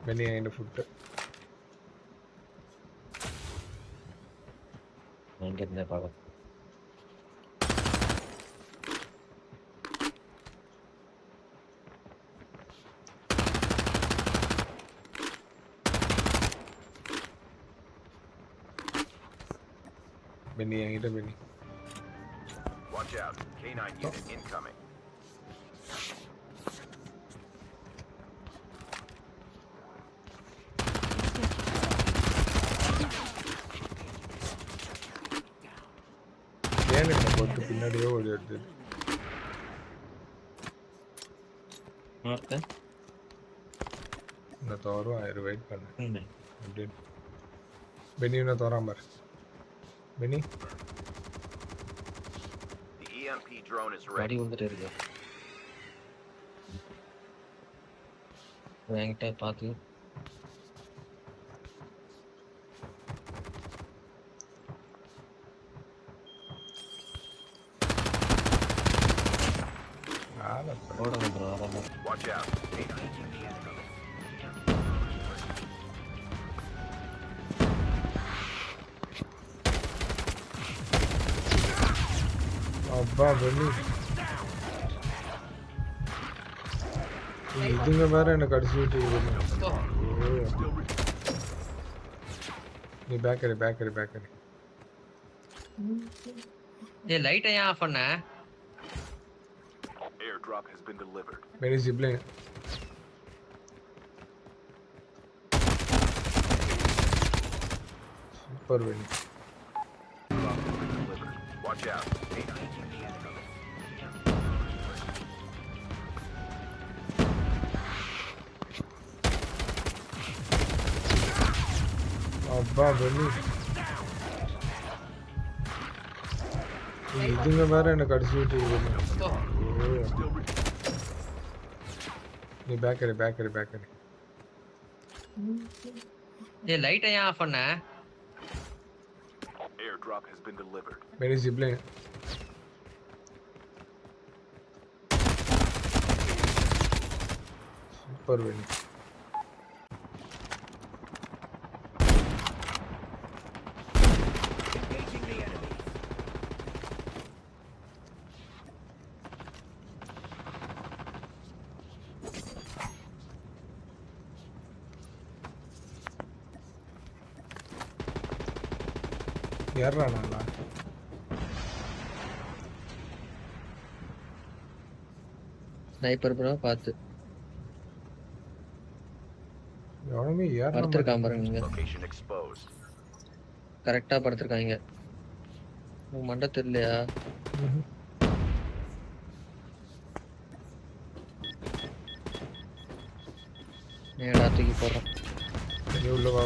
Benny and foot. I'm getting that power. Benny and Benny. Watch out. K9 unit incoming. ஏன் என்ன போட்டு பின்னாடியே ஓடி வருது இந்த தோறும் ஆயிரம் வெயிட் பண்ணு அப்படி பெனி இன்னும் தோறாம பாரு Beni The EMP drone is அடி ready. வந்துட்டு இருக்கு என்கிட்ட பார்த்து ஓடணும் ப்ரோ அதான் Watch out. K9 அப்பா பெனி இதுங்க வேற எனக்கு அடிச்சு விட்டு நீ பேக்கரி ஏய் லைட்டை ஏன் ஆஃப் பண்ண airdrop has been delivered. Benny sibling super Benny Drop has been delivered. Watch out. K9 அப்பா பெனி இதுங்க வேற எனக்கு அடிச்சு விட்டு நீ பேக்கரி ஏய் லைட்டை ஏன் ஆஃப் பண்ண airdrop has been delivered. Benny sibling super Benny யாரா நானா ஸ்னைப்பர் ப்ரோ பார்த்து எவனுமே ஏற படுத்துருக்கான் பாருங்க நீங்க Location exposed. கரெக்டா படுத்துருக்காங்க உங்க மண்டை தெரியலையா நேடா தூக்கி போடுறோம் நீ உள்ள வா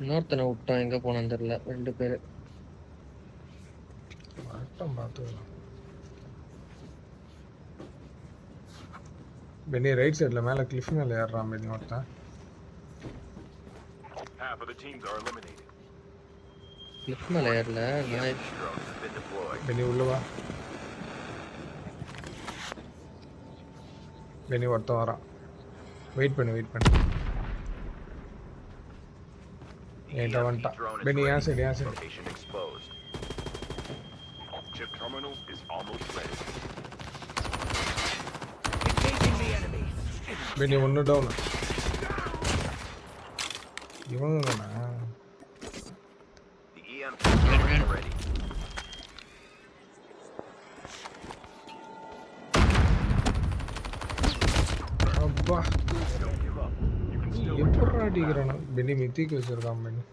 இன்னொருத்தனை விட்டான் எங்க போனான்னு தெரியல 2 பேரு வரட்டும் பார்த்துக்கலாம் பெனி ரைட் சைடில் மேலே கிளிஃப் மேலே ஏறுறான் பெனி ஒருத்தன் Half of the teams are eliminated. Clip மேல ஏறல நான் EMP drone has been deployed. Beni உள்ள வா பெனி ஒருத்தன் வரான் வெயிட் பண்ணு என்கிட்ட EMP வந்துட்டான் drone is பெனி ready. ஏன் side Location exposed. Chip terminal is almost ready. Beni ஒன்று டவுன் இவங்க தானே The EMP drone is ready. அப்பா Don't give up. You can still எப்படி அடிக்கிறானு பெனி மித்திக்கு வச்சிருக்கான் பெனி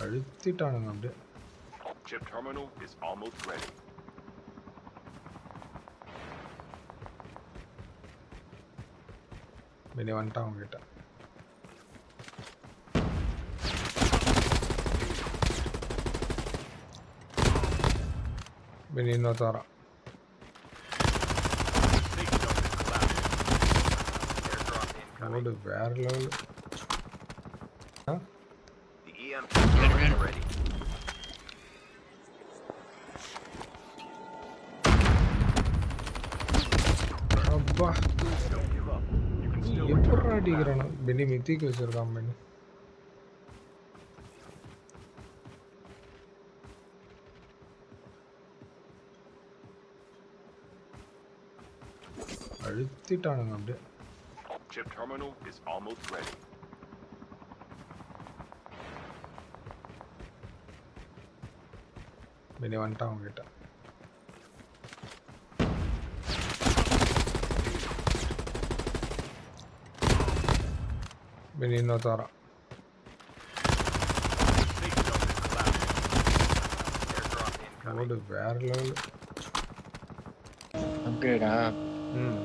அழுத்திட்டானுங்க அப்படியே Chip terminal is almost ready. Beni வந்துட்டான் அவங்ககிட்ட பெனி இன்னொருத்த வரான் Safe zone is collapsing. Airdrop incoming. ஓடு வேற level The EMP drone is ready. அப்பா Don't give up. You can still எப்படா return. அடிக்கிறானோ பென்னி மித்திக்கு வச்சிருக்கான் பென்னி அழுத்திட்டானுங்க அப்படியே Chip terminal is almost ready. Benny வந்துட்டான் அவங்ககிட்ட பென்னி இன்னொரு தரான் Safe zone is collapsing. Airdrop incoming. ஓடு வேற லெவல் அப்கிரேடா ம்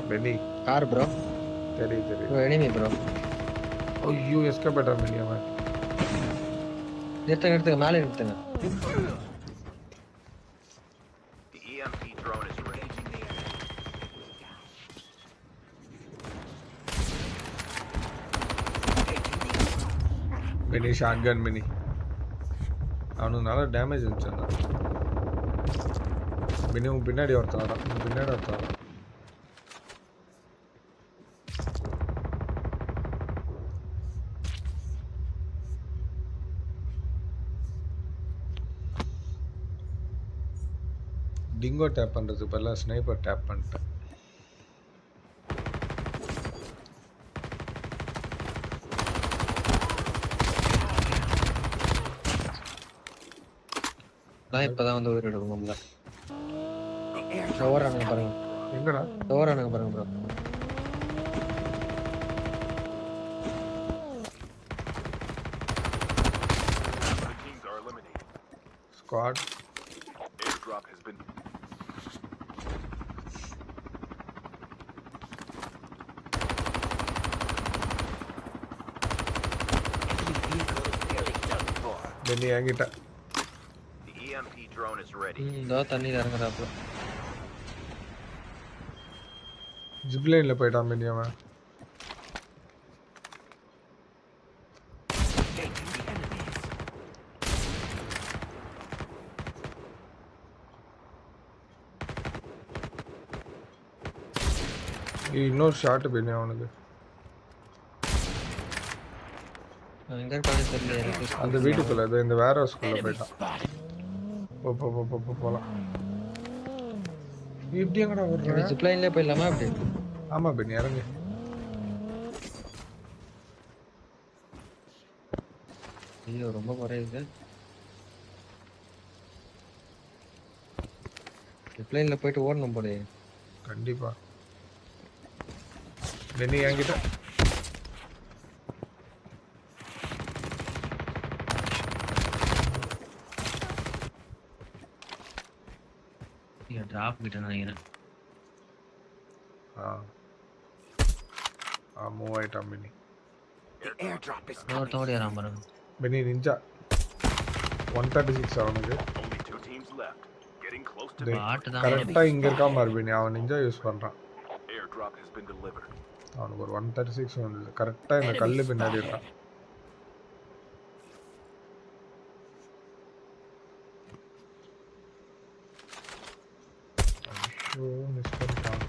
பென்னி கார் ப்ரோ தெரியும் தெரியும் ப்ரோ எனிமி ப்ரோ ஐயோ எஸ்கேப் ஆயிட்டான் பென்னி அவன் நிறுத்துங்க மேலே நிறுத்துங்க The EMP drone is ready. பென்னி ஷார்ட் கன் பென்னி அவனுக்கு நல்ல டேமேஜ் இருந்துச்சு பென்னி உன் பின்னாடி ஒருத்தன் வரான் உன் பின்னாடி ஒருத்தன் வரான் டிங்கோ டேப் பண்ணுறதுக்கு பதிலாக ஸ்னைப்பர் டேப் பண்ணிட்டேன் நான் இப்பதான் வந்து உயிர் எடுக்கணும்ல ஓவரானுங்க பாருங்க எங்கடா ஓவரானுங்க பாருங்க bro The teams are eliminated. Squad Airdrop has been. Benny என்கிட்ட The EMP drone is ready. இதோ தண்ணியில் இறங்குறாப்புல ஜிப்லைனில் போயிட்டான் பென்னி அவன் இன்னொரு ஷாட் பென்னி அவனுக்கு எங்க இருக்கானு தெரியல எனக்கு அந்த வீட்டுக்குள்ள இது இந்த வேற ஹவுஸ்க்குள்ள போயிட்டான் போலாம் இப்படி எங்கடா வர்ற ஜிப்லைன்லேயே போயிடலாமா அப்படி ஆமா பென்னி இறங்கு ஐயோ ரொம்ப குறையுது ஜிப்லைனில் போயிட்டு ஓடணும் போலே கண்டிப்பா பென்னி என்கிட்ட டிராப் கிட்ட நினைக்கிறேன் மூவ் ஆயிட்டான் பென்னி ஒருத்தன் ஓடியாரான் பாருங்க பென்னி நிஞ்சா 136 அவனுக்கு Only 2 teams left. Getting close to டேய், பாட்டு தான் கரெக்டா இங்க இருக்காம பாரு பென்னி அவன் நிஞ்சா யூஸ் பண்றான் airdrop has been delivered. அவனுக்கு ஒரு 136 வந்தது கரெக்டா இந்த கல்லு பின்னாடி இருக்கான் ஐயோ மிஸ் பண்ணிட்டான்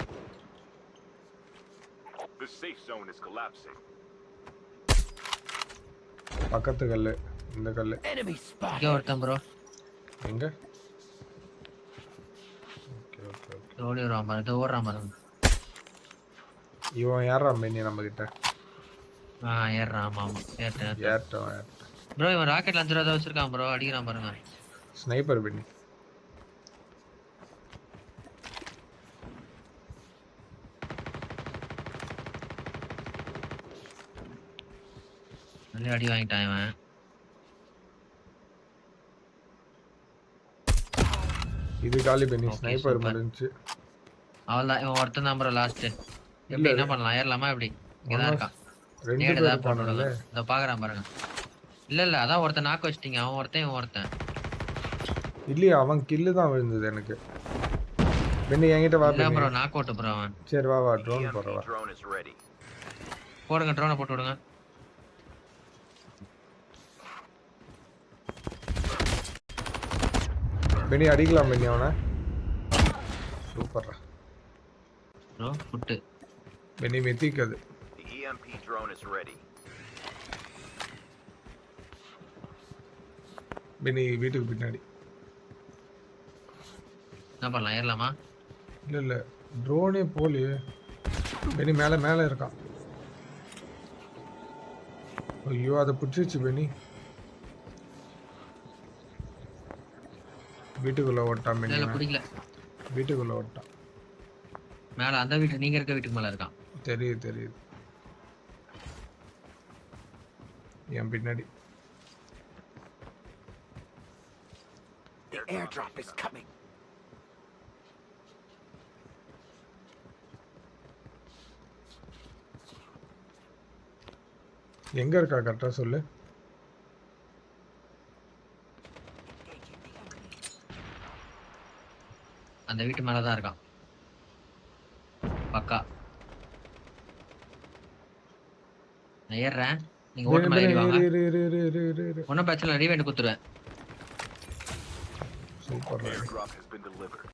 The safe zone is collapsing. பக்கத்து கல்லு இந்த கல்லு இங்கே ஒருத்தன் ப்ரோ எங்க ஓகே ஓகே ஓகே ஓடி வருவான் பாருங்க இதோ ஓடுறான் பாருங்க இவன் யாரா பென்னி நம்ம கிட்ட ஏறுறான் ஆமா ஆமா ஏறிட்டேன் ஏர்ட்டவன் ப்ரோ இவன் ராக்கெட் லான்ச்சர் ஏதாவது வச்சிருக்கான் ப்ரோ அடிக்கிறான் பாருங்க ஸ்னைப்பர் பென்னி நல்ல அடி வாங்கிட்டான் இவன் இது காலி பென்னி Okay, ஸ்னைப்பர் super. முடிஞ்சுச்சு அவள்தான் இவன் ஒருத்தன் தான் ப்ரோ லாஸ்ட் எப்படி என்ன பண்ணலாம் ஏறலாமா எப்படி இங்கதான் இருக்கான் ரெண்டு நேடு பேர் தான் போட்டு இருப்பானுங்களே இதை பாக்குறான் பாருங்க இல்ல அதான் ஒருத்தன் நாக்கு வச்சிட்டீங்க அவன் ஒருத்தன் இவன் ஒருத்தன் இல்லையா அவன் கில்லு தான் விழுந்தது எனக்கு பென்னி என்கிட்ட வா இல்ல Benny bro knock out bro அவன் சரி வா வா The ட்ரோன் EMP போறவா drone is ready. போடுங்க ட்ரோனை போட்டு விடுங்க பெனி அடிக்கலாம் பெனி அவனை. சூப்பர்ரா. Bro food. பெனி மெத்திக் அது. The EMP drone is ready. Beni வீட்டுக்கு பின்னாடி. என்ன பண்ணலாம் ஏறலாமா? இல்லை இல்லை ட்ரோனே போலியே. பெனி மேலே மேலே இருக்கான். ஐயோ அதை பிடிச்சிச்சு பெனி. வீட்டுக்குள்ள ஓட்டான் பெனி. இல்ல பிடிக்கல. வீட்டுக்குள்ள ஓட்டான். மேல அந்த வீட்டு நீங்க இருக்க வீட்டுக்கு மேல இருக்கான். தெரியுது தெரியுது. என் பின்னாடி. The airdrop is coming. எங்க இருக்கா கரெக்டா சொல்லு. அந்த வீட்டு மேல தான் இருக்கான். பக்கா. நான் ஏறுறேன். நீங்க ஓட்டு மேல ஏறி வாங்க. ஒன்னும் பிரச்சனை இல்லை. ரீவெண்ட் குத்துருவேன். Super. Airdrop has been delivered.